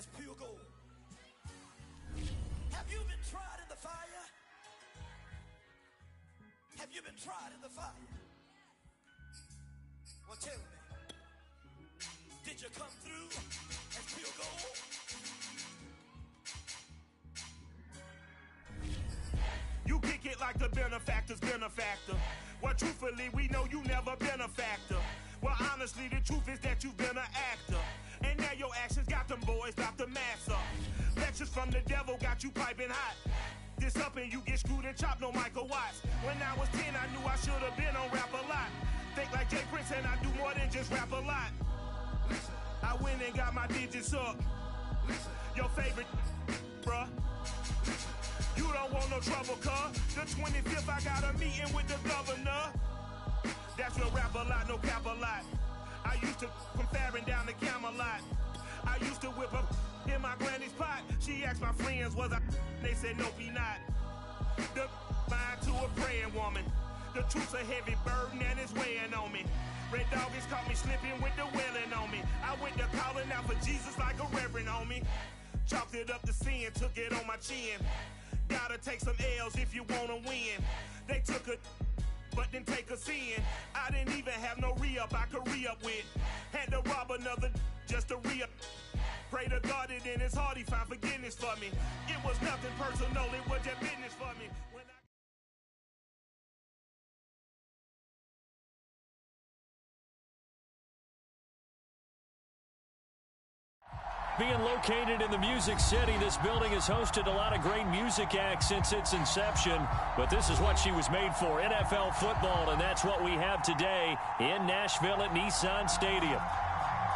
as pure gold. Have you been tried in the fire? Have you been tried in the fire? Well, tell me, did you come through as pure gold? You kick it like the benefactor's benefactor. Well, truthfully, we know you never been a factor. Well, honestly, the truth is that you've been an actor. And now your actions got them boys about to mass up. Lectures from the devil got you piping hot. This up and you get screwed and chopped, no Michael Watts. When I was 10, I knew I should have been on rap a lot. Think like Jay Prince and I do more than just rap a lot. I went and got my digits up. Your favorite, bruh. You don't want no trouble, cuz. The 25th, I got a meeting with the governor. That's real rap a lot, no cap a lot. I used to from Farron down to Camelot. I used to whip up in my granny's pot. She asked my friends, was I? They said, nope, he not. The mind to a praying woman. The truth's a heavy burden and it's weighing on me. Red Dog has caught me slipping with the wailing on me. I went to calling out for Jesus like a reverend on me. Chalked it up to sin, took it on my chin. Gotta take some L's if you wanna win. They took a but didn't take a sin. I didn't even have no re-up I could re-up with. Had to rob another just to re-up. Pray to God that in his heart he found forgiveness for me. It was nothing personal, it was just business for me. Being located in the Music City, this building has hosted a lot of great music acts since its inception, but this is what she was made for, NFL football, and that's what we have today in Nashville at Nissan Stadium.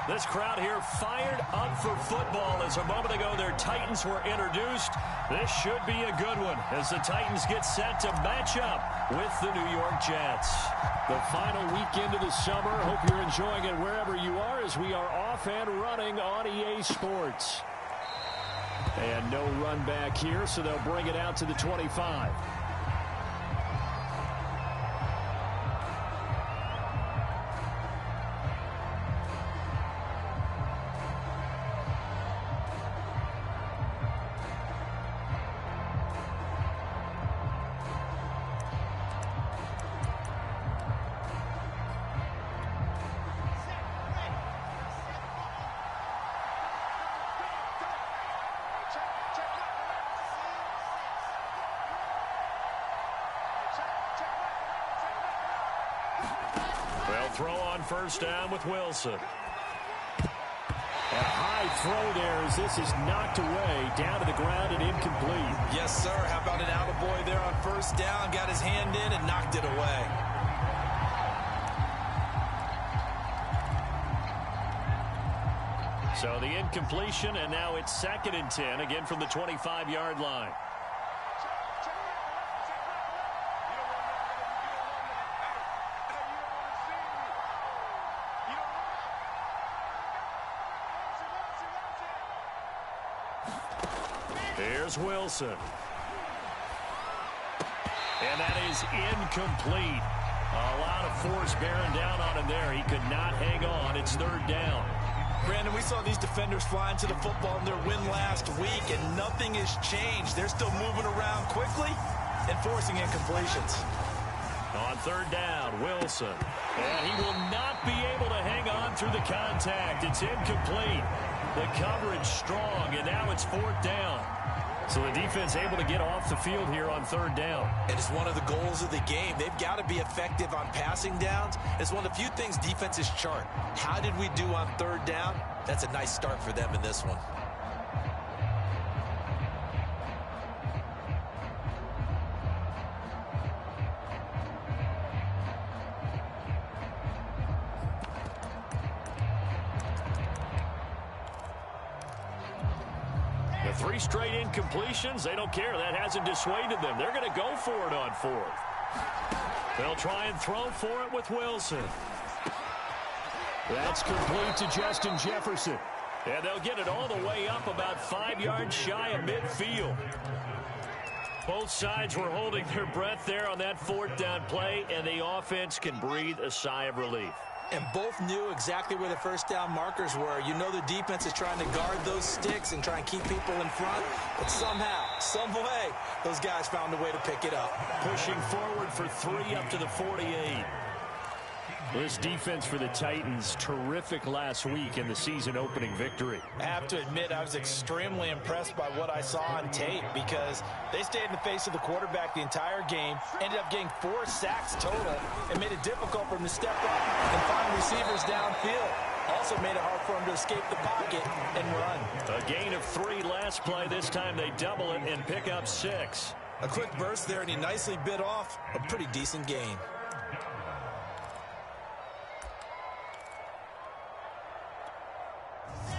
This crowd here fired up for football as a moment ago their Titans were introduced. This should be a good one as the Titans get set to match up with the New York Jets. The final weekend of the summer. Hope you're enjoying it wherever you are as we are off and running on EA Sports. And no run back here, so they'll bring it out to the 25. Throw on first down with Wilson. A high throw there as this is knocked away, down to the ground and incomplete. Yes, sir. How about an attaboy there on first down? Got his hand in and knocked it away. So the incompletion, and now it's 2nd and 10, again from the 25-yard line. Here's Wilson. And that is incomplete. A lot of force bearing down on him there. He could not hang on. It's 3rd down. Brandon, we saw these defenders flying to the football in their win last week, and nothing has changed. They're still moving around quickly and forcing incompletions. On 3rd down, Wilson. And he will not be able to hang on through the contact. It's incomplete. The coverage strong, and now it's 4th down. So the defense able to get off the field here on 3rd down. It is one of the goals of the game. They've got to be effective on passing downs. It's one of the few things defenses chart. How did we do on 3rd down? That's a nice start for them in this one. The 3 straight incompletions, they don't care. That hasn't dissuaded them. They're going to go for it on 4th. They'll try and throw for it with Wilson. That's complete to Justin Jefferson. And they'll get it all the way up about 5 yards shy of midfield. Both sides were holding their breath there on that 4th down play, and the offense can breathe a sigh of relief. and both knew exactly where the first down markers were. You know the defense is trying to guard those sticks and try and keep people in front, but somehow, some way, those guys found a way to pick it up. Pushing forward for 3 up to the 48. This defense for the Titans, terrific last week in the season-opening victory. I have to admit, I was extremely impressed by what I saw on tape because they stayed in the face of the quarterback the entire game, ended up getting 4 sacks total, and made it difficult for him to step up and find receivers downfield. Also made it hard for him to escape the pocket and run. A gain of 3 last play. This time they double it and pick up 6. A quick burst there, and he nicely bit off a pretty decent gain.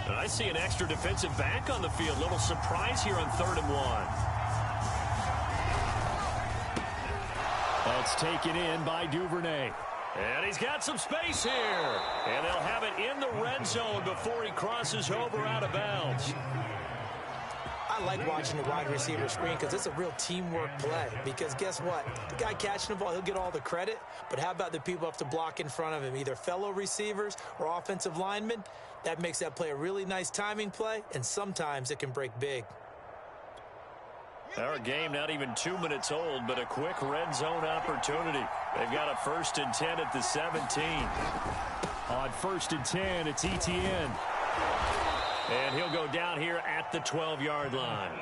And I see an extra defensive back on the field. Little surprise here on 3rd and 1. That's taken in by Duvernay. And he's got some space here. And they'll have it in the red zone before he crosses over out of bounds. I like watching the wide receiver screen because it's a real teamwork play. Because guess what? The guy catching the ball, he'll get all the credit. But how about the people have to block in front of him, either fellow receivers or offensive linemen? That makes that play a really nice timing play, and sometimes it can break big. Our game not even 2 minutes old, but a quick red zone opportunity. They've got a 1st and 10 at the 17. On 1st and 10, it's Etienne. And he'll go down here at the 12-yard line.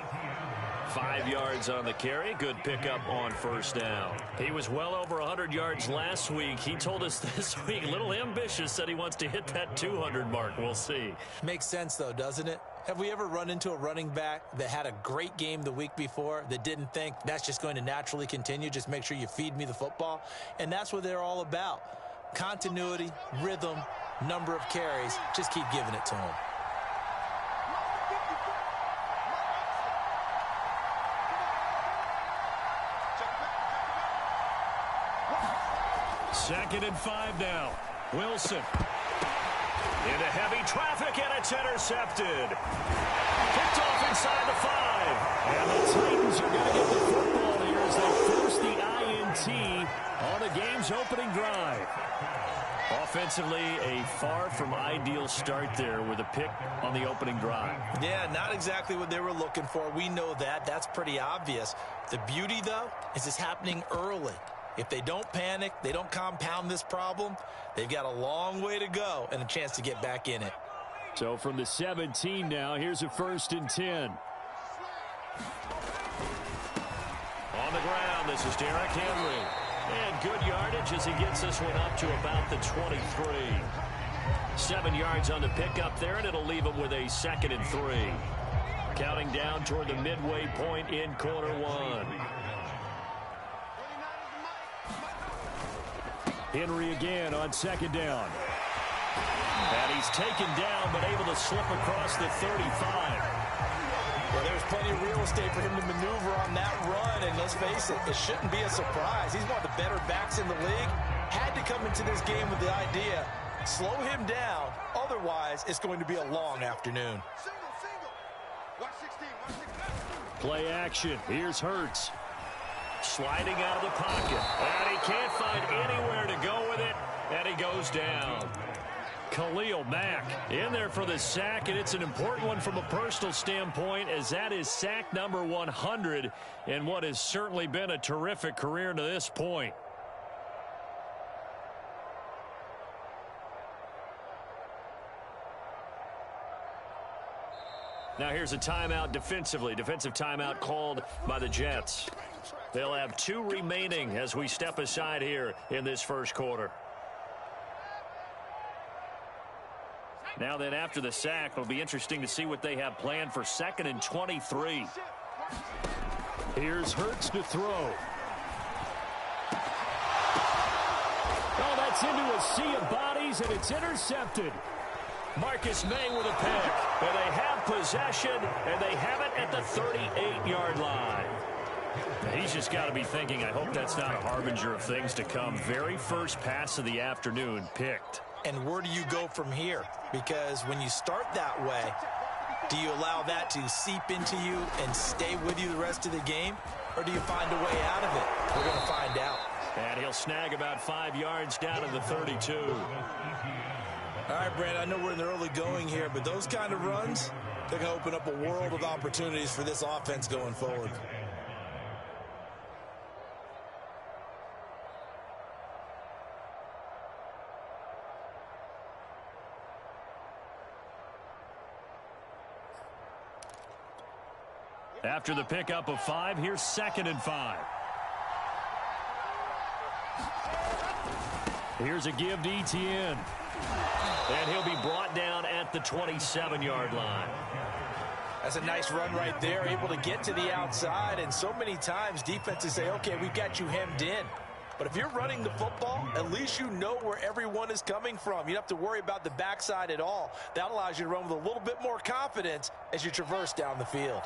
5 yards on the carry. Good pickup on 1st down. He was well over 100 yards last week. He told us this week, a little ambitious, said he wants to hit that 200 mark. We'll see. Makes sense, though, doesn't it? Have we ever run into a running back that had a great game the week before that didn't think that's just going to naturally continue? Just make sure you feed me the football. And that's what they're all about. Continuity, rhythm, number of carries. Just keep giving it to them. Second and 5 now. Wilson. Into heavy traffic, and it's intercepted. Picked off inside the 5. And the Titans are going to get the football here as they force the INT on the game's opening drive. Offensively, a far from ideal start there with a pick on the opening drive. Yeah, not exactly what they were looking for. We know that. That's pretty obvious. The beauty, though, is it's happening early. If they don't panic, they don't compound this problem, they've got a long way to go and a chance to get back in it. So from the 17 now, here's a 1st and 10. On the ground, this is Derrick Henry. And good yardage as he gets this one up to about the 23. 7 yards on the pickup there, and it'll leave him with a 2nd and 3. Counting down toward the midway point in quarter 1. Henry again on 2nd down. And he's taken down, but able to slip across the 35. Well, there's plenty of real estate for him to maneuver on that run, and let's face it, it shouldn't be a surprise. He's one of the better backs in the league. Had to come into this game with the idea, slow him down, otherwise it's going to be a long afternoon. Play action. Here's Hurts. Sliding out of the pocket. And he can't find anywhere to go with it. And he goes down. Khalil Mack in there for the sack, and it's an important one from a personal standpoint as that is sack number 100 in what has certainly been a terrific career to this point. Now here's a timeout defensively. Defensive timeout called by the Jets. They'll have 2 remaining as we step aside here in this first quarter. Now then, after the sack, it'll be interesting to see what they have planned for 2nd and 23. Here's Hurts to throw. Oh, that's into a sea of bodies, and it's intercepted. Marcus May with a pick. And they have possession, and they have it at the 38-yard line. He's just got to be thinking, I hope that's not a harbinger of things to come. Very first pass of the afternoon picked. And where do you go from here? Because when you start that way, do you allow that to seep into you and stay with you the rest of the game? Or do you find a way out of it? We're going to find out. And he'll snag about 5 yards down to the 32. All right, Brandon, I know we're in the early going here, but those kind of runs, they're going to open up a world of opportunities for this offense going forward. After the pickup of 5, here's 2nd and 5. Here's a give to Etienne. And he'll be brought down at the 27-yard line. That's a nice run right there, able to get to the outside. And so many times defenses say, okay, we've got you hemmed in. But if you're running the football, at least you know where everyone is coming from. You don't have to worry about the backside at all. That allows you to run with a little bit more confidence as you traverse down the field.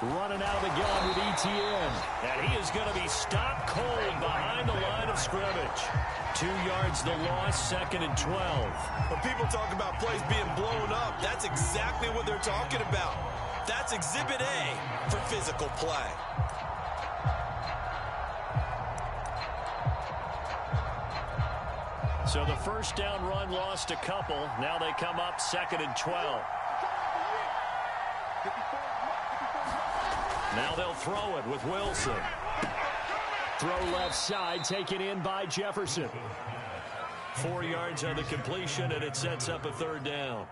Running out of the gun with Etienne. And he is going to be stopped cold behind the line of scrimmage. 2 yards the loss, 2nd and 12. When people talk about plays being blown up, that's exactly what they're talking about. That's Exhibit A for physical play. So the first down run lost a couple. Now they come up 2nd and 12. Now they'll throw it with Wilson. Throw left side, taken in by Jefferson. 4 yards on the completion, and it sets up a 3rd down.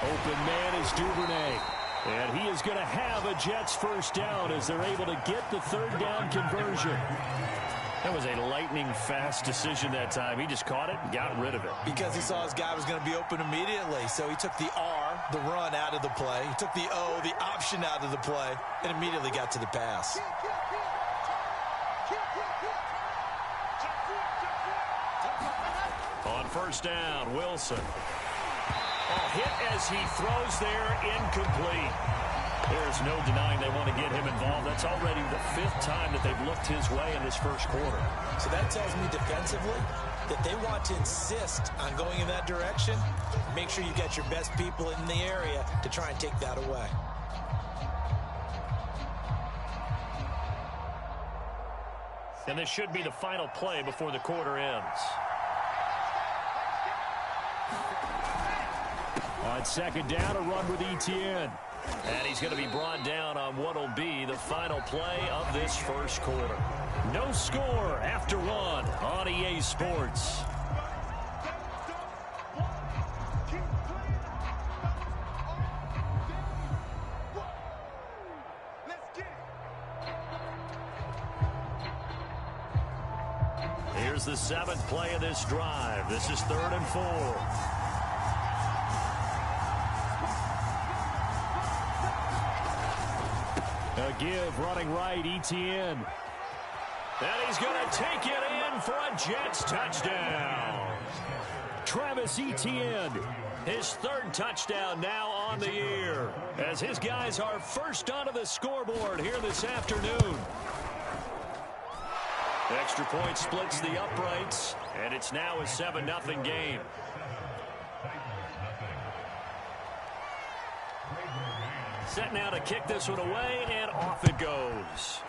Open man is Duvernay. And he is going to have a Jets first down as they're able to get the 3rd down conversion. That was a lightning-fast decision that time. He just caught it and got rid of it. Because he saw his guy was going to be open immediately. So he took the R, the run, out of the play. He took the O, the option, out of the play, and immediately got to the pass. On first down, Wilson. Hit as he throws there, incomplete. There's no denying they want to get him involved. That's already the 5th time that they've looked his way in this first quarter. So that tells me defensively that they want to insist on going in that direction. Make sure you get your best people in the area to try and take that away. And this should be the final play before the quarter ends. On 2nd down, a run with Etienne. And he's going to be brought down on what will be the final play of this first quarter. No score after 1 on EA Sports. Here's the 7th play of this drive. This is 3rd and 4. A give running right, Etienne. And he's going to take it in for a Jets touchdown. Travis Etienne, his 3rd touchdown now on the year, as his guys are first onto the scoreboard here this afternoon. Extra point splits the uprights, and it's now a 7-0 game. Set now to kick this one away, and off it goes.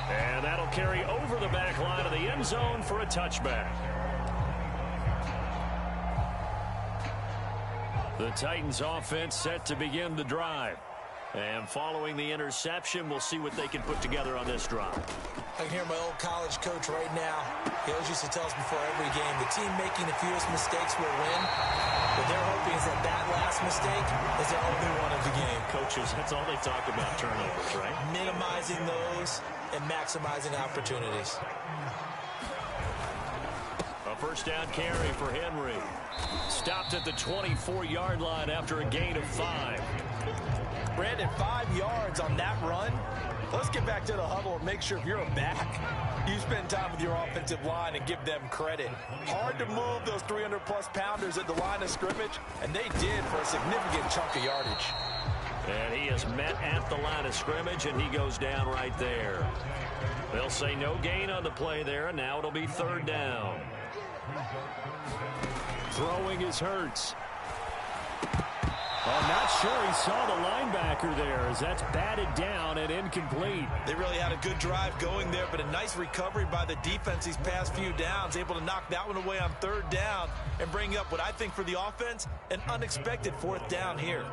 And that'll carry over the back line of the end zone for a touchback. The Titans offense set to begin the drive. And following the interception, we'll see what they can put together on this drive. I can hear my old college coach right now. He always used to tell us before every game, the team making the fewest mistakes will win. What they're hoping is that last mistake is their only one of the game. Coaches, that's all they talk about, turnovers, right? Minimizing those and maximizing opportunities. A first down carry for Henry. Stopped at the 24-yard line after a gain of 5. Brandon, 5 yards on that run. Let's get back to the huddle and make sure if you're a back, you spend time with your offensive line and give them credit. Hard to move those 300-plus pounders at the line of scrimmage, and they did for a significant chunk of yardage. And he is met at the line of scrimmage, and he goes down right there. They'll say no gain on the play there, and now it'll be third down. Throwing is Hurts. I'm not sure he saw the linebacker there as that's batted down and incomplete. They really had a good drive going there, but a nice recovery by the defense these past few downs, able to knock that one away on third down and bring up what I think for the offense, an unexpected fourth down here.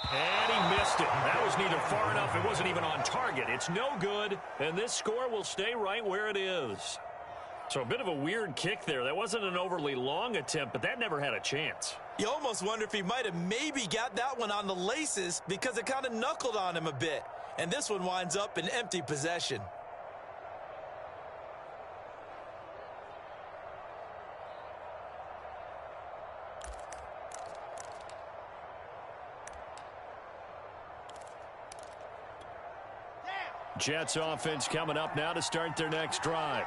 And he missed it. That was neither far enough. It wasn't even on target. It's no good, and this score will stay right where it is. So a bit of a weird kick there. That wasn't an overly long attempt, but that never had a chance. You almost wonder if he might have maybe got that one on the laces because it kind of knuckled on him a bit. And this one winds up in empty possession. Jets offense coming up now to start their next drive.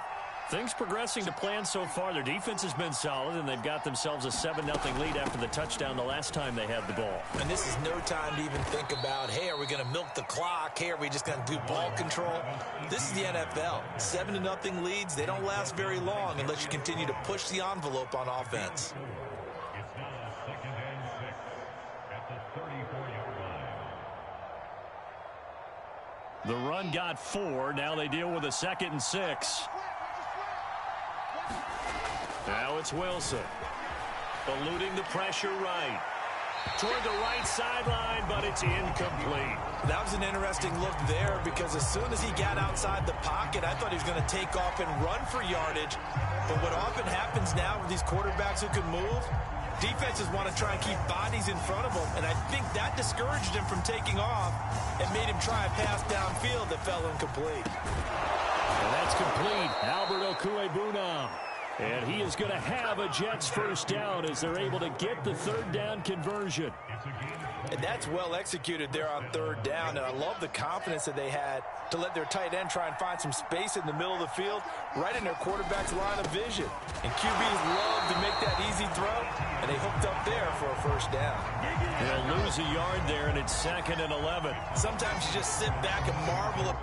Things progressing to plan so far. Their defense has been solid, and they've got themselves a 7-0 lead after the touchdown the last time they had the ball. And this is no time to even think about, hey, are we going to milk the clock? Hey, are we just going to do ball control? This is the NFL. 7-0 leads, they don't last very long unless you continue to push the envelope on offense. It's now 2nd and 6 at the 34-yard line. The run got 4. Now they deal with a 2nd and 6. Now it's Wilson. Eluding the pressure right. Toward the right sideline, but it's incomplete. That was an interesting look there because as soon as he got outside the pocket, I thought he was going to take off and run for yardage. But what often happens now with these quarterbacks who can move, defenses want to try and keep bodies in front of them, and I think that discouraged him from taking off and made him try a pass downfield that fell incomplete. And that's complete. Albert Okwuegbunam. And he is going to have a Jets first down as they're able to get the third down conversion. And that's well executed there on third down, and I love the confidence that they had to let their tight end try and find some space in the middle of the field, right in their quarterback's line of vision. And QBs love to make that easy throw, and they hooked up there for a first down. They'll lose a yard there, and it's 2nd and 11. Sometimes you just sit back and marvel at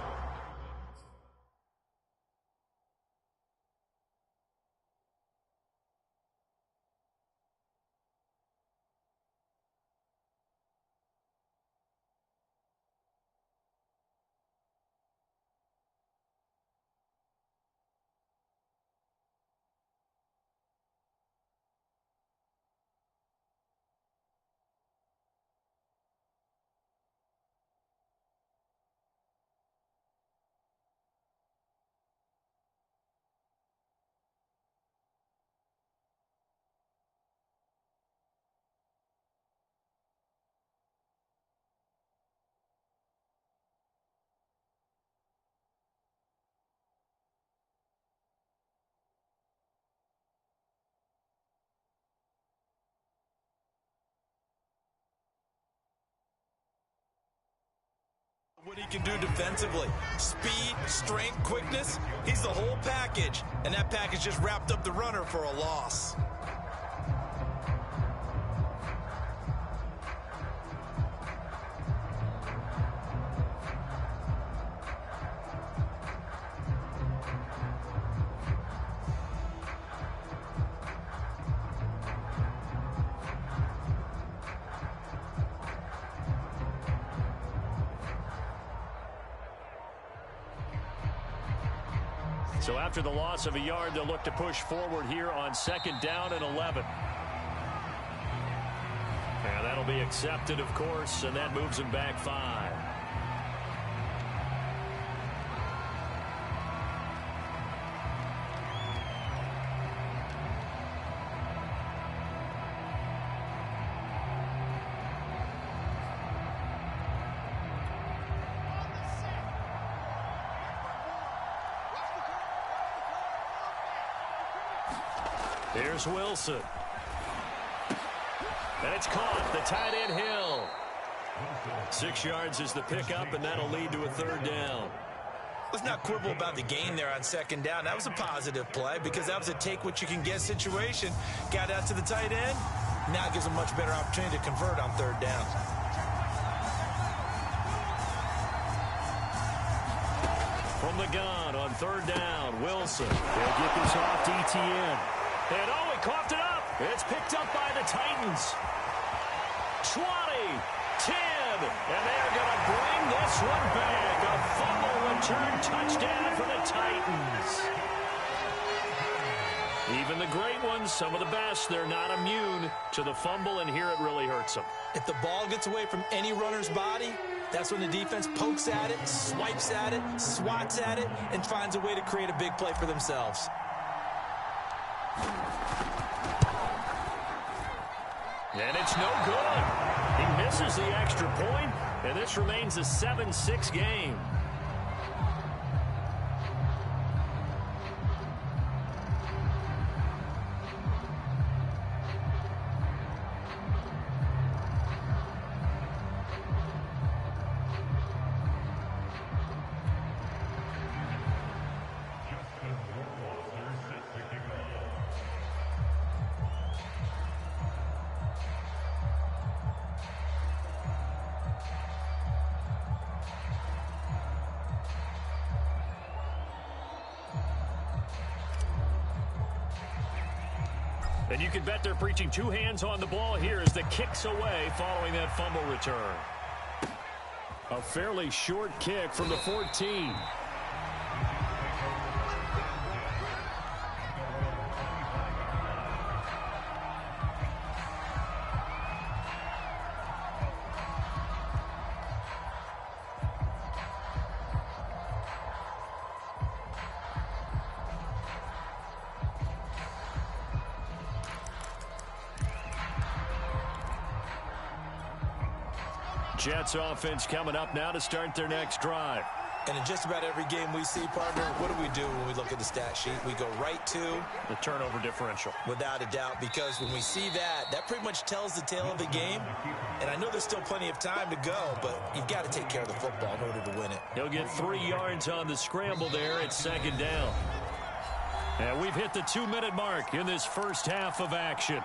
what he can do defensively. Speed, strength, quickness, he's the whole package. And that package just wrapped up the runner for a loss. So after the loss of a yard, they'll look to push forward here on 2nd down and 11. And that'll be accepted, of course, and that moves them back 5. Here's Wilson. And it's caught. The tight end Hill. 6 yards is the pickup, and that'll lead to a third down. Let's not quibble about the gain there on second down. That was a positive play because that was a take-what-you-can-get situation. Got out to the tight end. Now gives a much better opportunity to convert on third down. From the gun on third down, Wilson. They'll get this off to ETN. And oh, he coughed it up. It's picked up by the Titans. 20, 10, and they're going to bring this one back. A fumble return touchdown for the Titans. Even the great ones, some of the best, they're not immune to the fumble, and here it really hurts them. If the ball gets away from any runner's body, that's when the defense pokes at it, swipes at it, swats at it, and finds a way to create a big play for themselves. And it's no good. He misses the extra point, and this remains a 7-6 game. And you can bet they're preaching two hands on the ball here as the kick's away following that fumble return. A fairly short kick from the 14. Jets offense coming up now to start their next drive. And in just about every game we see, partner, what do when we look at the stat sheet? We go right to the turnover differential. Without a doubt, because when we see that, that pretty much tells the tale of the game. And I know there's still plenty of time to go, but you've got to take care of the football in order to win it. He'll get 3 yards on the scramble there. It's second down. And we've hit the 2-minute mark in this first half of action.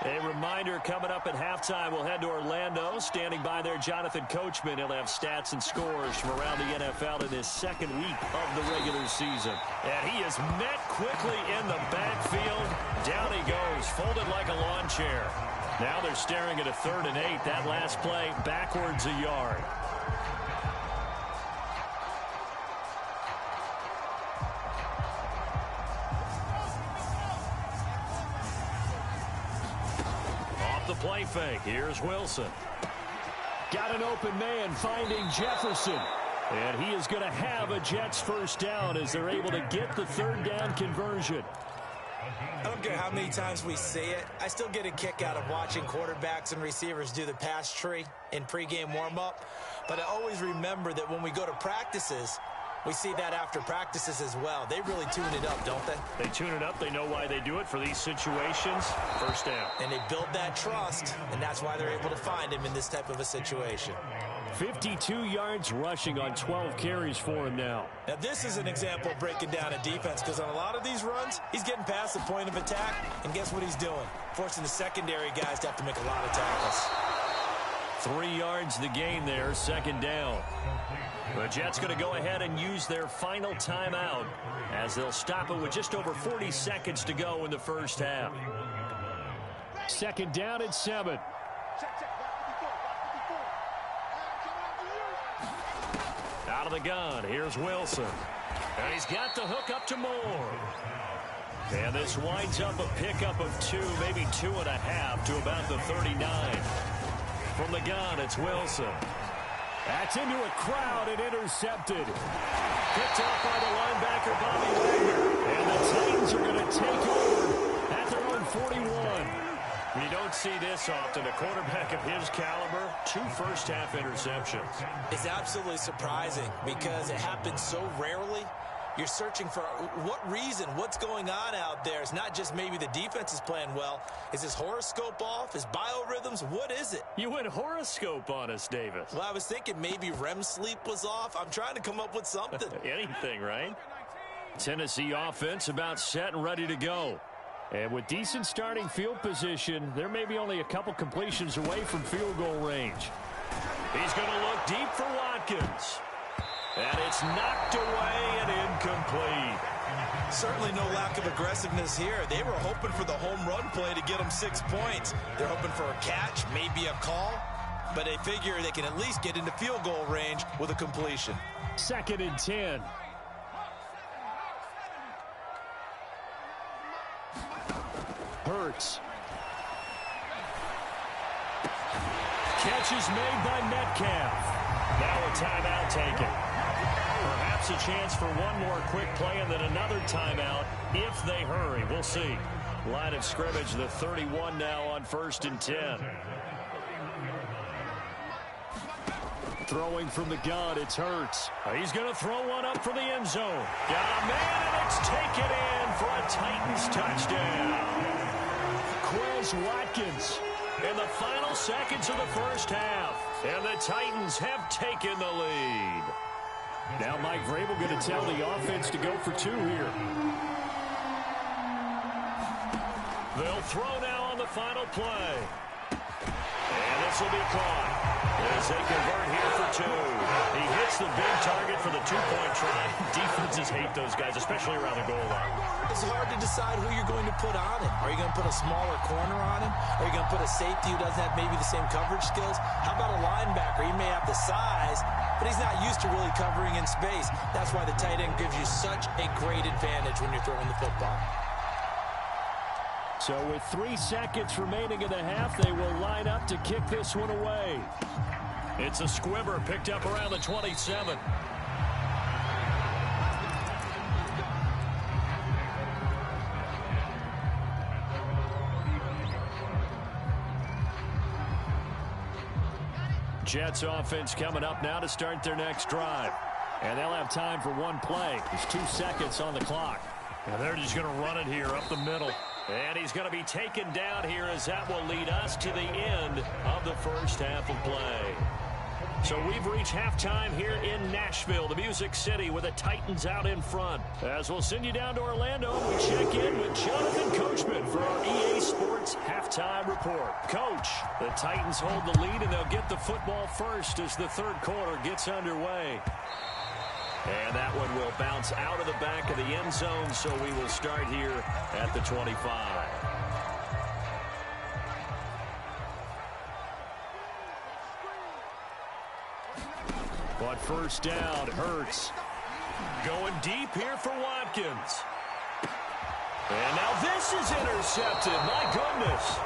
A reminder, coming up at halftime, we'll head to Orlando. Standing by there, Jonathan Coachman. He'll have stats and scores from around the NFL in his second week of the regular season. And he is met quickly in the backfield. Down he goes, folded like a lawn chair. Now they're staring at a 3rd and 8. That last play, backwards a yard. The play fake. Here's Wilson. Got an open man finding Jefferson. And he is going to have a Jets first down as they're able to get the 3rd down conversion. I don't care how many times we see it. I still get a kick out of watching quarterbacks and receivers do the pass tree in pregame warm-up. But I always remember that when we go to practices, we see that after practices as well. They really tune it up, don't they? They tune it up. They know why they do it for these situations. First down. And they build that trust, and that's why they're able to find him in this type of a situation. 52 yards rushing on 12 carries for him now. Now, this is an example of breaking down a defense, because on a lot of these runs, he's getting past the point of attack, and guess what he's doing? Forcing the secondary guys to have to make a lot of tackles. 3 yards the gain there, second down. The Jets going to go ahead and use their final timeout as they'll stop it with just over 40 seconds to go in the first half. Second down at 7. Out of the gun, here's Wilson. And he's got the hook up to Moore. And this winds up a pickup of 2, maybe 2.5 to about the 39. From the gun, it's Wilson. That's into a crowd and intercepted. Picked up by the linebacker, Bobby Wagner. And the Titans are going to take over at their own 41. You don't see this often. A quarterback of his caliber, 2 first-half interceptions. It's absolutely surprising because it happens so rarely. You're searching for what reason, what's going on out there. It's not just maybe the defense is playing well. Is his horoscope off? His biorhythms? What is it? You went horoscope on us, Davis. Well, I was thinking maybe REM sleep was off. I'm trying to come up with something. Anything, right? Tennessee offense about set and ready to go. And with decent starting field position, there may be only a couple completions away from field goal range. He's going to look deep for Watkins. And it's knocked away and incomplete. Certainly no lack of aggressiveness here. They were hoping for the home run play to get them 6 points. They're hoping for a catch, maybe a call, but they figure they can at least get into field goal range with a completion. 2nd and 10. Hurts. Catch is made by Metcalf. Now a timeout taken. Perhaps a chance for one more quick play and then another timeout if they hurry. We'll see. Line of scrimmage, the 31 now on 1st and 10. Throwing from the gun, it's Hurts. He's going to throw one up for the end zone. Got a man, and it's taken in for a Titans touchdown. Quez Watkins in the final seconds of the first half. And the Titans have taken the lead. Now Mike Vrabel going to tell the offense to go for 2 here. They'll throw now on the final play. And this will be caught as they convert here for 2. He hits the big target for the 2-point try. Defenses hate those guys, especially around the goal line. It's hard to decide who you're going to put on him. Are you going to put a smaller corner on him? Are you going to put a safety who doesn't have maybe the same coverage skills? How about a linebacker? He may have the size, but he's not used to really covering in space. That's why the tight end gives you such a great advantage when you're throwing the football. So with 3 seconds remaining in the half, they will line up to kick this one away. It's a squibber picked up around the 27. Jets offense coming up now to start their next drive. And they'll have time for one play. There's 2 seconds on the clock. And they're just going to run it here up the middle. And he's going to be taken down here as that will lead us to the end of the first half of play. So we've reached halftime here in Nashville, the Music City, with the Titans out in front. As we'll send you down to Orlando, we check in with Jonathan Coachman for our EA Sports Halftime Report. Coach, the Titans hold the lead, and they'll get the football first as the 3rd quarter gets underway. And that one will bounce out of the back of the end zone, so we will start here at the 25. But first down, Hurts. Going deep here for Watkins. And now this is intercepted. My goodness.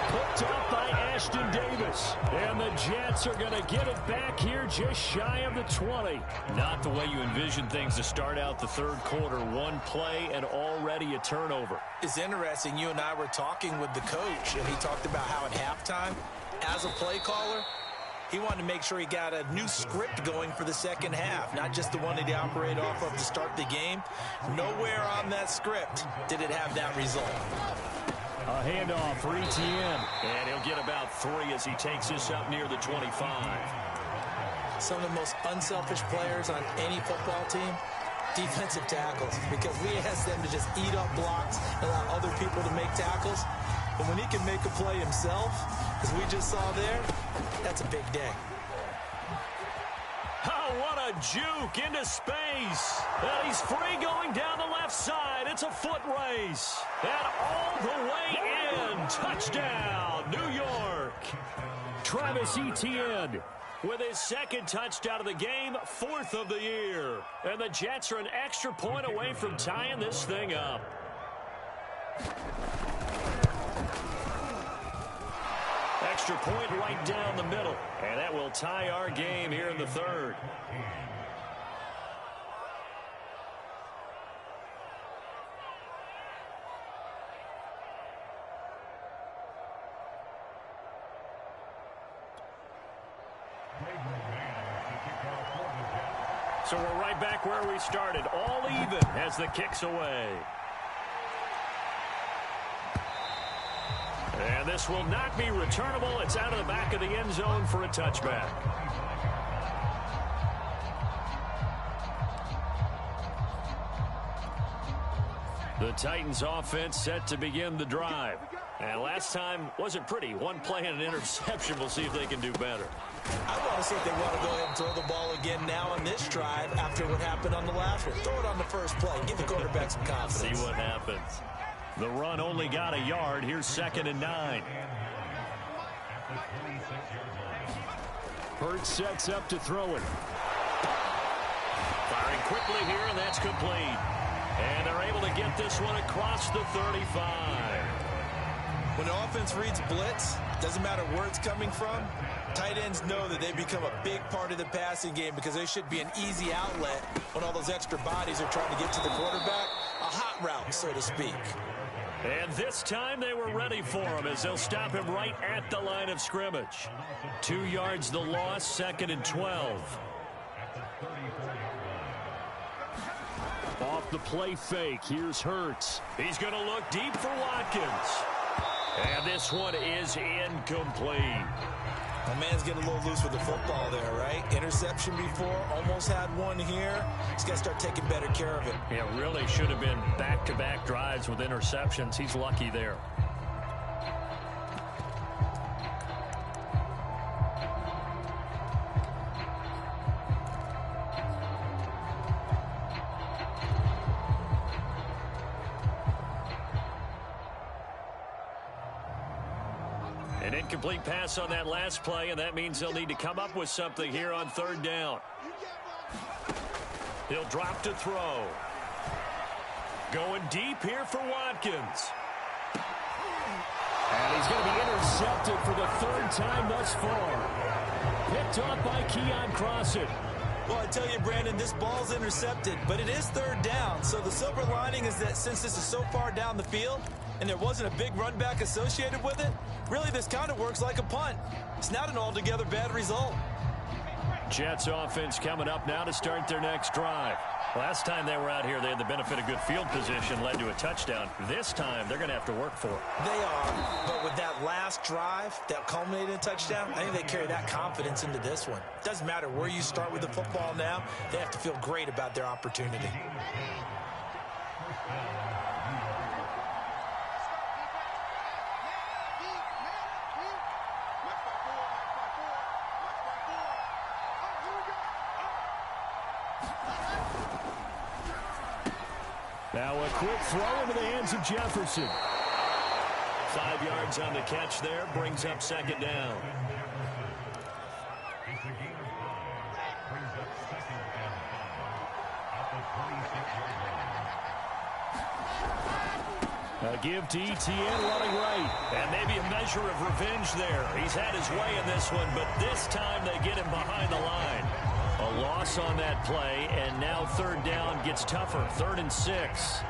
Picked up by Ashton Davis. And the Jets are going to get it back here just shy of the 20. Not the way you envision things to start out the 3rd quarter. One play and already a turnover. It's interesting. You and I were talking with the coach, and he talked about how at halftime, as a play caller, he wanted to make sure he got a new script going for the second half, not just the one that he operated off of to start the game. Nowhere on that script did it have that result. A handoff for Etienne. And he'll get about 3 as he takes this up near the 25. Some of the most unselfish players on any football team, defensive tackles, because we ask them to just eat up blocks and allow other people to make tackles. And when he can make a play himself, as we just saw there, that's a big day. Oh, what a juke into space. And he's free going down the left side. It's a foot race. And all the way in. Touchdown, New York. Travis Etienne with his 2nd touchdown of the game, 4th of the year. And the Jets are an extra point away from tying this thing up. Extra point right down the middle. And that will tie our game here in the 3rd. So we're right back where we started, all even as the kick's away. And this will not be returnable. It's out of the back of the end zone for a touchback. The Titans offense set to begin the drive. And last time wasn't pretty. One play and an interception. We'll see if they can do better. I want to see if they want to go ahead and throw the ball again now on this drive after what happened on the last one. Throw it on the first play. Give the quarterback some confidence. See what happens. The run only got a yard. Here's 2nd and 9. Hurts sets up to throw it. Firing quickly here, and that's complete. And they're able to get this one across the 35. When the offense reads blitz, doesn't matter where it's coming from, tight ends know that they become a big part of the passing game because they should be an easy outlet when all those extra bodies are trying to get to the quarterback. A hot route, so to speak. And this time they were ready for him as they'll stop him right at the line of scrimmage. 2 yards the loss, 2nd and 12. Off the play fake, here's Hurts. He's going to look deep for Watkins. And this one is incomplete. My man's getting a little loose with the football there, right? Interception before, almost had one here. He's got to start taking better care of it. Yeah, really should have been back-to-back drives with interceptions. He's lucky there. An incomplete pass on that last play, and that means they'll need to come up with something here on 3rd down. He'll drop to throw. Going deep here for Watkins. And he's going to be intercepted for the 3rd time thus far. Picked off by Keon Crossett. Well, I tell you, Brandon, this ball's intercepted, but it is 3rd down. So the silver lining is that since this is so far down the field and there wasn't a big run back associated with it, really this kind of works like a punt. It's not an altogether bad result. Jets offense coming up now to start their next drive. Last time they were out here, they had the benefit of good field position, led to a touchdown. This time, they're going to have to work for it. They are, but with that last drive that culminated in a touchdown, I think they carry that confidence into this one. Doesn't matter where you start with the football now, they have to feel great about their opportunity. Now a quick throw into the hands of Jefferson. 5 yards on the catch there, brings up 2nd down. A give to ETN running right. And maybe a measure of revenge there. He's had his way in this one, but this time they get him behind the line. A loss on that play, and now 3rd down gets tougher. 3rd and 6.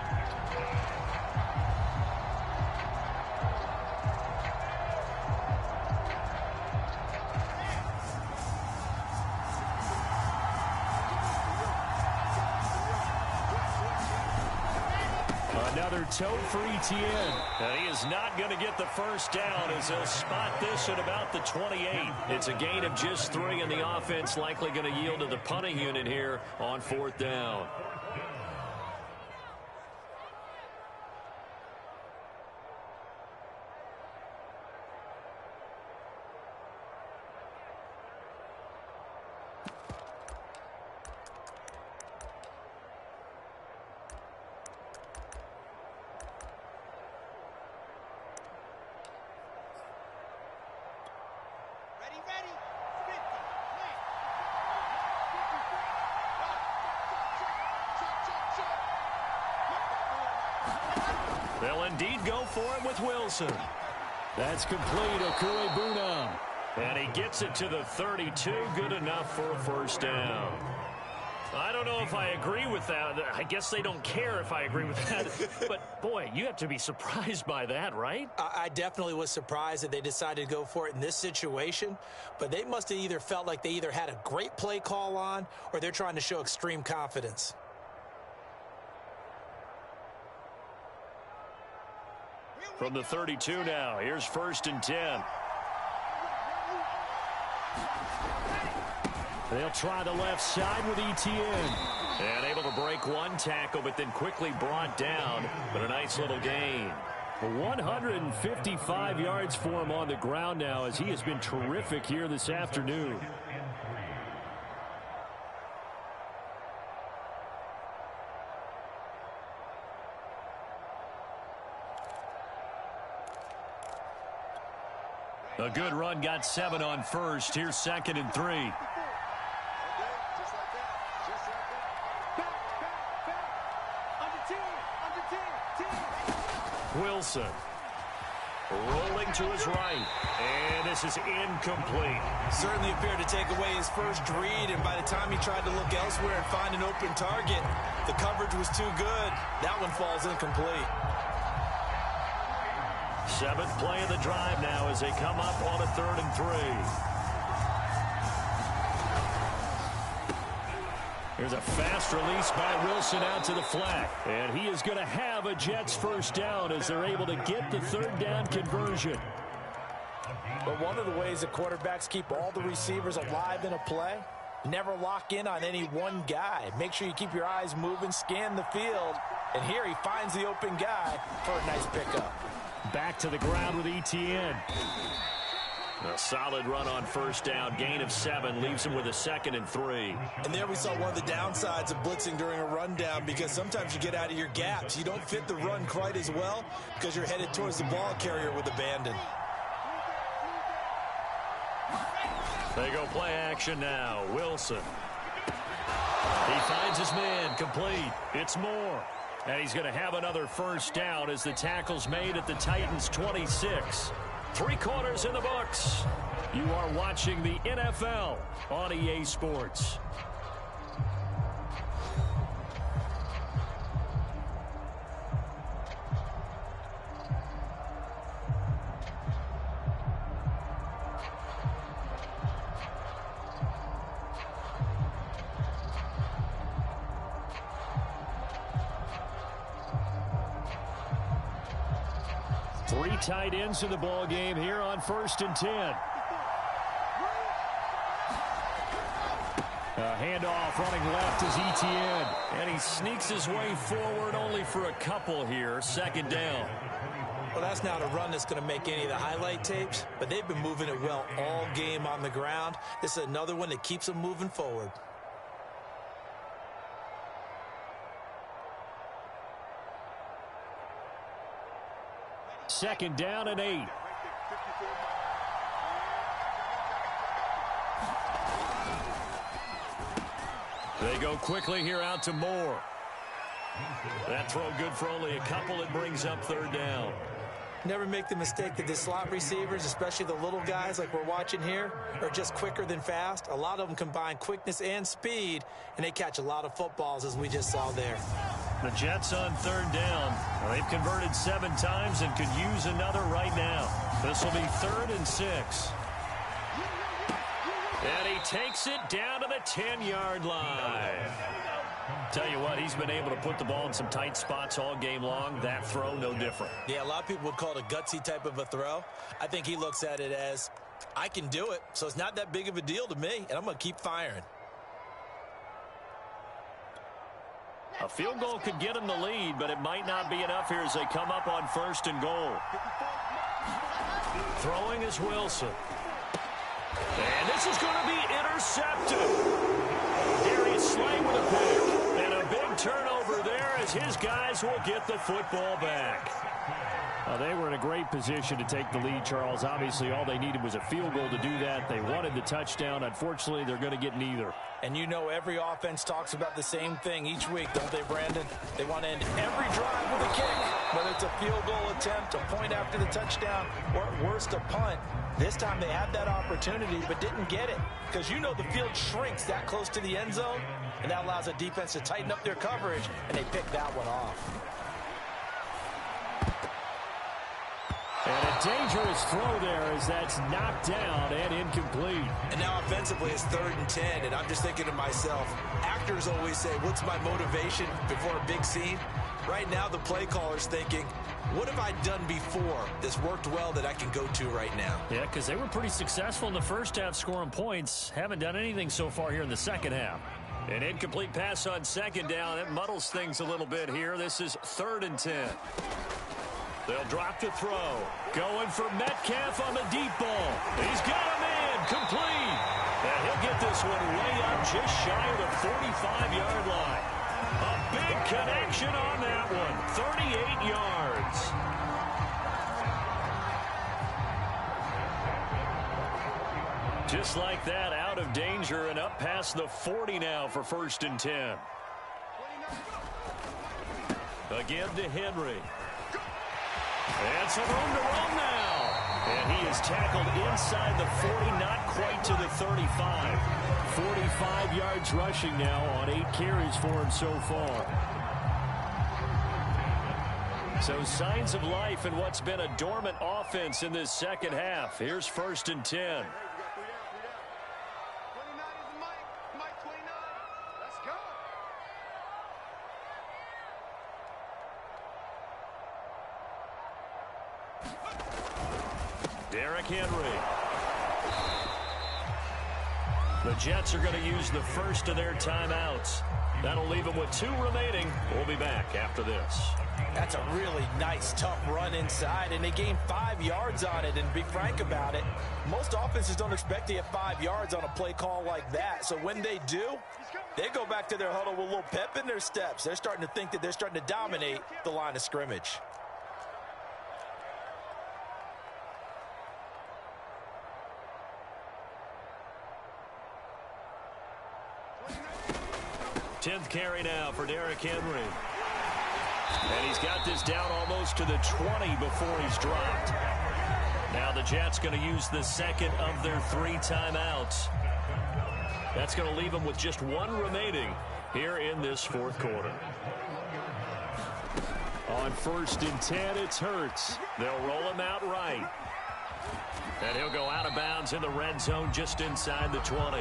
Another tote for ETN. And he is not going to get the 1st down as they'll spot this at about the 28. It's a gain of just 3, and the offense likely going to yield to the punting unit here on 4th down. They'll indeed go for it with Wilson. That's complete, Okue-Bunam. And he gets it to the 32, good enough for a 1st down. I don't know if I agree with that. I guess they don't care if I agree with that. But, boy, you have to be surprised by that, right? I definitely was surprised that they decided to go for it in this situation. But they must have either felt like they either had a great play call on or they're trying to show extreme confidence. From the 32 now, here's 1st and 10. They'll try the left side with Etienne. And able to break one tackle, but then quickly brought down. But a nice little gain. 155 yards for him on the ground now as he has been terrific here this afternoon. A good run, got 7 on first. Here's 2nd and 3. Wilson rolling to his right, and this is incomplete. Certainly appeared to take away his first read, and by the time he tried to look elsewhere and find an open target, the coverage was too good. That one falls incomplete. 7th play of the drive now as they come up on a 3rd and 3. Here's a fast release by Wilson out to the flat. And he is going to have a Jets first down as they're able to get the 3rd down conversion. But one of the ways that quarterbacks keep all the receivers alive in a play, never lock in on any one guy. Make sure you keep your eyes moving, scan the field. And here he finds the open guy for a nice pickup. Back to the ground with Etienne. A solid run on 1st down. Gain of 7 leaves him with a 2nd and 3. And there we saw one of the downsides of blitzing during a rundown, because sometimes you get out of your gaps. You don't fit the run quite as well because you're headed towards the ball carrier with abandon. They go play action now. Wilson. He finds his man. Complete. It's Moore. And he's going to have another first down as the tackle's made at the Titans' 26. 3 quarters in the books. You are watching the NFL on EA Sports. Tight ends in the ball game here on 1st and 10. A handoff running left is Etienne. And he sneaks his way forward only for a couple here. 2nd down. Well, that's not a run that's going to make any of the highlight tapes, but they've been moving it well all game on the ground. This is another one that keeps them moving forward. Second down and 8. They go quickly here out to Moore. That throw good for only a couple. It brings up 3rd down. Never make the mistake that the slot receivers, especially the little guys like we're watching here, are just quicker than fast. A lot of them combine quickness and speed, and they catch a lot of footballs, as we just saw there. The Jets on 3rd down. They've converted 7 times and could use another right now. This will be 3rd and 6. And he takes it down to the 10-yard line. Tell you what, he's been able to put the ball in some tight spots all game long. That throw, no different. Yeah, a lot of people would call it a gutsy type of a throw. I think he looks at it as, I can do it, so it's not that big of a deal to me, and I'm going to keep firing. A field goal could get him the lead, but it might not be enough here as they come up on 1st and goal. Throwing is Wilson. And this is going to be intercepted. Darius Slay with a pick. And a big turnover there as his guys will get the football back. They were in a great position to take the lead, Charles. Obviously, all they needed was a field goal to do that. They wanted the touchdown. Unfortunately, they're going to get neither. And you know every offense talks about the same thing each week, don't they, Brandon? They want to end every drive with a kick, whether it's a field goal attempt, a point after the touchdown, or at worst, a punt. This time they had that opportunity but didn't get it because you know the field shrinks that close to the end zone, and that allows a defense to tighten up their coverage, and they picked that one off. And a dangerous throw there as that's knocked down and incomplete. And now offensively it's 3rd and 10, and I'm just thinking to myself, actors always say, what's my motivation before a big scene? Right now the play caller's thinking, what have I done before that's worked well that I can go to right now? Yeah, because they were pretty successful in the first half scoring points. Haven't done anything so far here in the second half. An incomplete pass on 2nd down. That muddles things a little bit here. This is 3rd and 10. They'll drop to throw. Going for Metcalf on the deep ball. He's got him in. Complete. And he'll get this one way up just shy of the 45-yard line. A big connection on that one. 38 yards. Just like that, out of danger and up past the 40 now for 1st and 10. Again to Henry. And some room to run now. And he is tackled inside the 40, not quite to the 35. 45 yards rushing now on 8 carries for him so far. So signs of life in what's been a dormant offense in this second half. Here's 1st and 10. Derrick Henry. The Jets are going to use the first of their timeouts. That'll leave them with 2 remaining. We'll be back after this. That's a really nice, tough run inside, and they gained 5 yards on it. And to be frank about it, most offenses don't expect to get 5 yards on a play call like that. So when they do, they go back to their huddle with a little pep in their steps. They're starting to think that they're starting to dominate the line of scrimmage. Tenth carry now for Derrick Henry. And he's got this down almost to the 20 before he's dropped. Now the Jets going to use the second of their 3 timeouts. That's going to leave them with just 1 remaining here in this 4th quarter. On 1st and 10, it's Hurts. They'll roll him out right. And he'll go out of bounds in the red zone just inside the 20.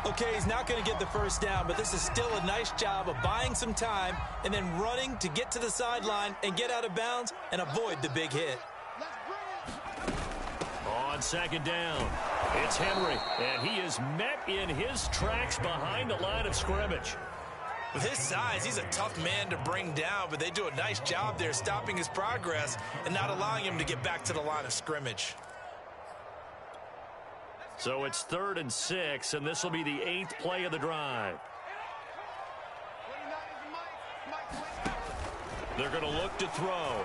Okay, he's not going to get the first down, but this is still a nice job of buying some time and then running to get to the sideline and get out of bounds and avoid the big hit. On 2nd down, it's Henry, and he is met in his tracks behind the line of scrimmage. With his size, he's a tough man to bring down, but they do a nice job there stopping his progress and not allowing him to get back to the line of scrimmage. So it's 3rd and 6, and this will be the 8th play of the drive. They're going to look to throw.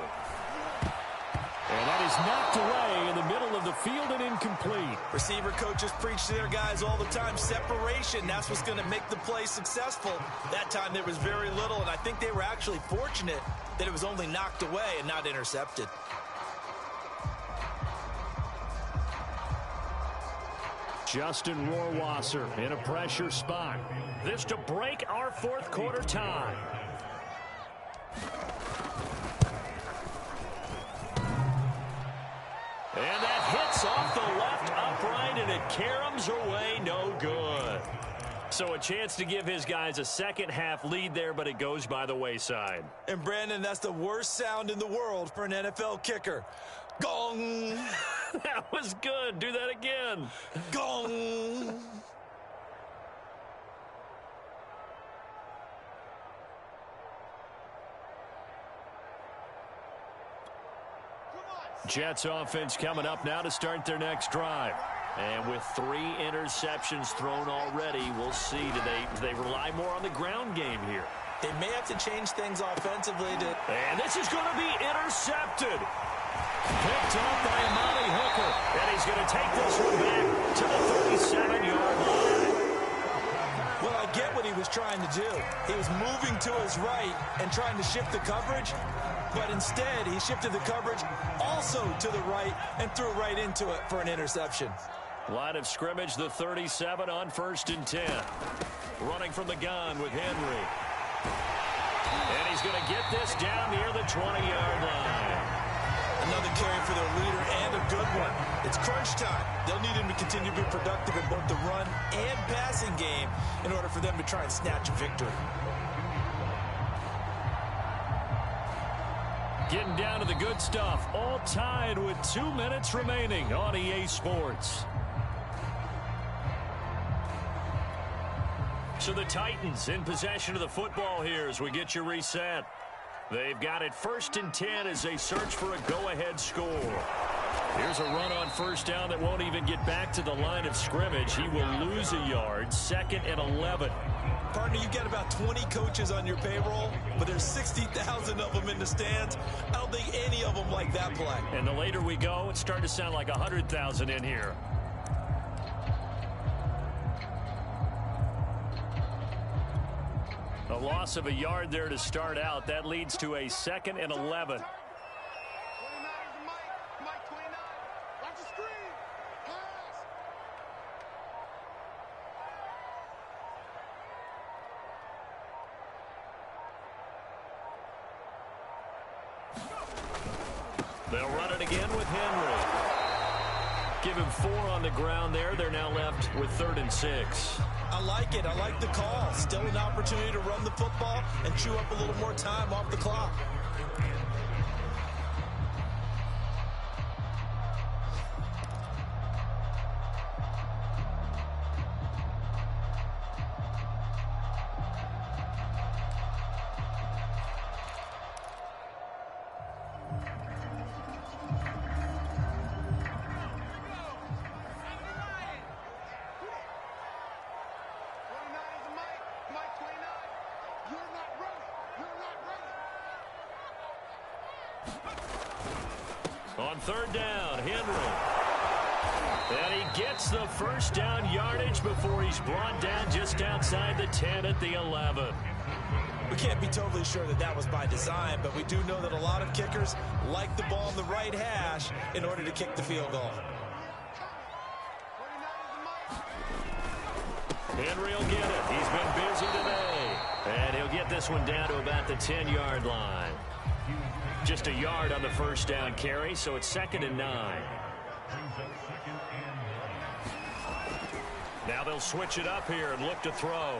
And that is knocked away in the middle of the field and incomplete. Receiver coaches preach to their guys all the time. Separation, that's what's going to make the play successful. That time there was very little, and I think they were actually fortunate that it was only knocked away and not intercepted. Justin Rohrwasser in a pressure spot. This to break our 4th quarter tie. And that hits off the left upright, and it caroms away no good. So a chance to give his guys a second half lead there, but it goes by the wayside. And Brandon, that's the worst sound in the world for an NFL kicker. Gong! That was good. Do that again. Gong! Jets offense coming up now to start their next drive. And with 3 interceptions thrown already, we'll see. Do they rely more on the ground game here? They may have to change things offensively to... And this is going to be intercepted. Picked off by Amani Hooker. And he's going to take this one back to the 37-yard line. Well, I get what he was trying to do. He was moving to his right and trying to shift the coverage, but instead he shifted the coverage also to the right and threw right into it for an interception. Line of scrimmage, the 37 on 1st and 10. Running from the gun with Henry. And he's going to get this down near the 20-yard line. Another carry for their leader and a good one. It's crunch time. They'll need him to continue to be productive in both the run and passing game in order for them to try and snatch a victory. Getting down to the good stuff. All tied with 2 minutes remaining on EA Sports. So the Titans in possession of the football here as we get you reset. They've got it 1st and 10 as they search for a go-ahead score. Here's a run on 1st down that won't even get back to the line of scrimmage. He will lose a yard. 2nd and 11. Partner, you've got about 20 coaches on your payroll, but there's 60,000 of them in the stands. I don't think any of them like that play. And the later we go, it's starting to sound like 100,000 in here. A loss of a yard there to start out. That leads to a 2nd and 11. They'll run it again with Henry. Give him 4 on the ground there. They're now left with 3rd and 6. I like it. I like the call. Still an opportunity to run the football and chew up a little more time off the clock. On 3rd down, Henry. And he gets the 1st down yardage before he's brought down just outside the 10 at the 11. We can't be totally sure that that was by design, but we do know that a lot of kickers like the ball on the right hash in order to kick the field goal. Henry will get it. He's been busy today. And he'll get this one down to about the 10-yard line. Just a yard on the 1st down carry, so it's 2nd and 9. Now they'll switch it up here and look to throw.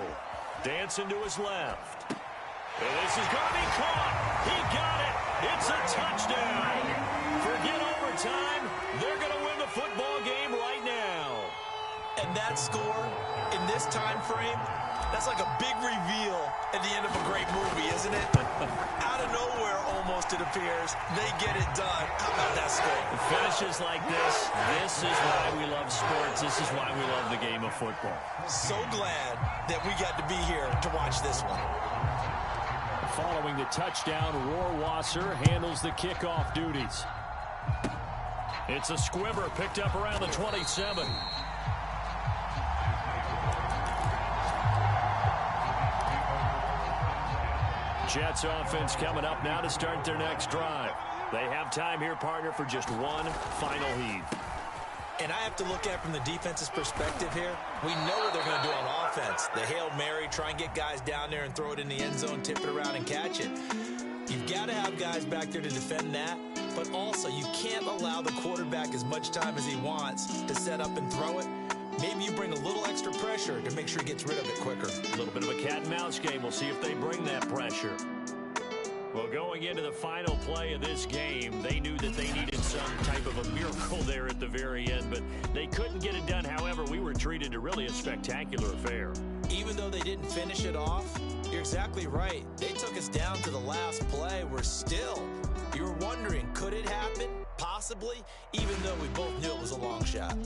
Dancing to his left. And this is going to be caught. He got it. It's a touchdown. Forget overtime. They're going to win the football game right now. And that score in this time frame, that's like a big reveal at the end of a great movie, isn't it? Out of nowhere, almost, it appears, they get it done. How about that score? Finishes like this. This is why we love sports. This is why we love the game of football. So glad that we got to be here to watch this one. Following the touchdown, Rohrwasser handles the kickoff duties. It's a squibber picked up around the 27. Jets offense coming up now to start their next drive. They have time here, partner, for just one final heave. And I have to look at it from the defense's perspective here. We know what they're going to do on offense. The Hail Mary, try and get guys down there and throw it in the end zone, tip it around and catch it. You've got to have guys back there to defend that, but also you can't allow the quarterback as much time as he wants to set up and throw it. Maybe you bring a little extra pressure to make sure he gets rid of it quicker. A little bit of a cat and mouse game. We'll see if they bring that pressure. Well, going into the final play of this game, they knew that they needed some type of a miracle there at the very end, but they couldn't get it done. However, we were treated to really a spectacular affair. Even though they didn't finish it off, you're exactly right. They took us down to the last play. We're still, you were wondering, could it happen? Possibly, even though we both knew it was a long shot.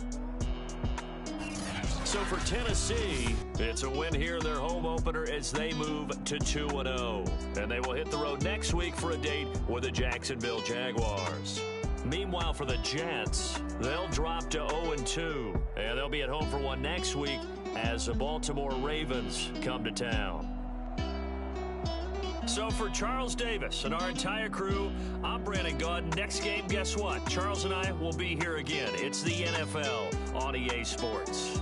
So for Tennessee, it's a win here in their home opener as they move to 2-0. And they will hit the road next week for a date with the Jacksonville Jaguars. Meanwhile, for the Jets, they'll drop to 0-2. And they'll be at home for one next week as the Baltimore Ravens come to town. So for Charles Davis and our entire crew, I'm Brandon Gaudin. Next game, guess what? Charles and I will be here again. It's the NFL on EA Sports.